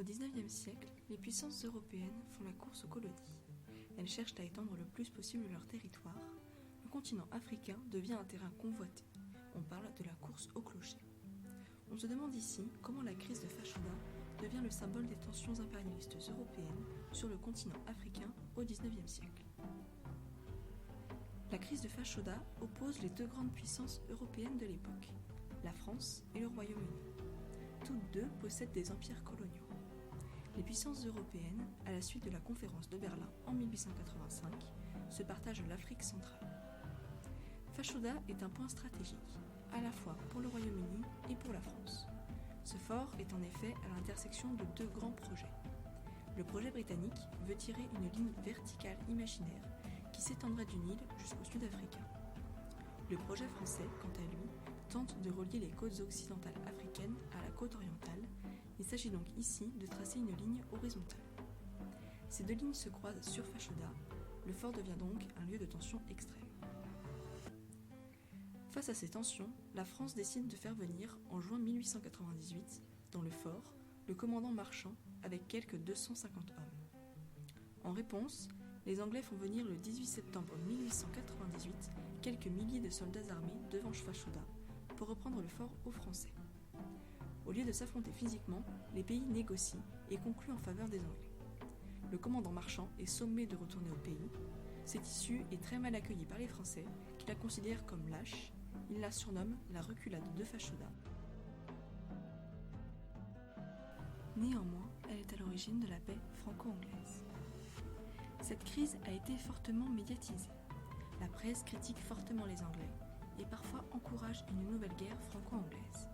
Au XIXe siècle, les puissances européennes font la course aux colonies. Elles cherchent à étendre le plus possible leur territoire. Le continent africain devient un terrain convoité. On parle de la course au clocher. On se demande ici comment la crise de Fashoda devient le symbole des tensions impérialistes européennes sur le continent africain au XIXe siècle. La crise de Fashoda oppose les deux grandes puissances européennes de l'époque, la France et le Royaume-Uni. Toutes deux possèdent des empires coloniaux. Les puissances européennes, à la suite de la conférence de Berlin en 1885, se partagent l'Afrique centrale. Fashoda est un point stratégique, à la fois pour le Royaume-Uni et pour la France. Ce fort est en effet à l'intersection de deux grands projets. Le projet britannique veut tirer une ligne verticale imaginaire qui s'étendrait du Nil jusqu'au sud africain. Le projet français, quant à lui, tente de relier les côtes occidentales africaines à la côte orientale. Il s'agit donc ici de tracer une ligne horizontale. Ces deux lignes se croisent sur Fashoda. Le fort devient donc un lieu de tension extrême. Face à ces tensions, la France décide de faire venir, en juin 1898, dans le fort, le commandant Marchand avec quelques 250 hommes. En réponse, les Anglais font venir le 18 septembre 1898 quelques milliers de soldats armés devant Fashoda pour reprendre le fort aux Français. Au lieu de s'affronter physiquement, les pays négocient et concluent en faveur des Anglais. Le commandant Marchand est sommé de retourner au pays. Cette issue est très mal accueillie par les Français, qui la considèrent comme lâche. Ils la surnomment la reculade de Fashoda. Néanmoins, elle est à l'origine de la paix franco-anglaise. Cette crise a été fortement médiatisée. La presse critique fortement les Anglais et parfois encourage une nouvelle guerre franco-anglaise.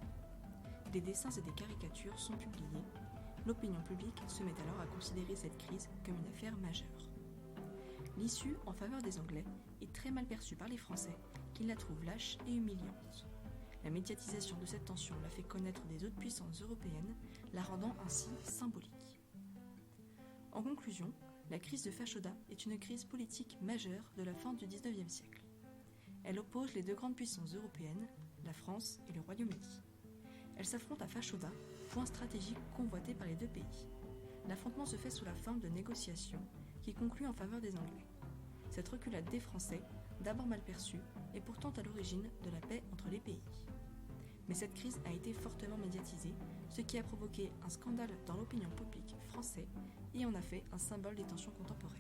Des dessins et des caricatures sont publiés. L'opinion publique se met alors à considérer cette crise comme une affaire majeure. L'issue en faveur des Anglais est très mal perçue par les Français, qui la trouvent lâche et humiliante. La médiatisation de cette tension l'a fait connaître des autres puissances européennes, la rendant ainsi symbolique. En conclusion, la crise de Fashoda est une crise politique majeure de la fin du XIXe siècle. Elle oppose les deux grandes puissances européennes, la France et le Royaume-Uni. Elle s'affronte à Fashoda, point stratégique convoité par les deux pays. L'affrontement se fait sous la forme de négociations qui concluent en faveur des Anglais. Cette reculade des Français, d'abord mal perçue, est pourtant à l'origine de la paix entre les pays. Mais cette crise a été fortement médiatisée, ce qui a provoqué un scandale dans l'opinion publique française et en a fait un symbole des tensions contemporaines.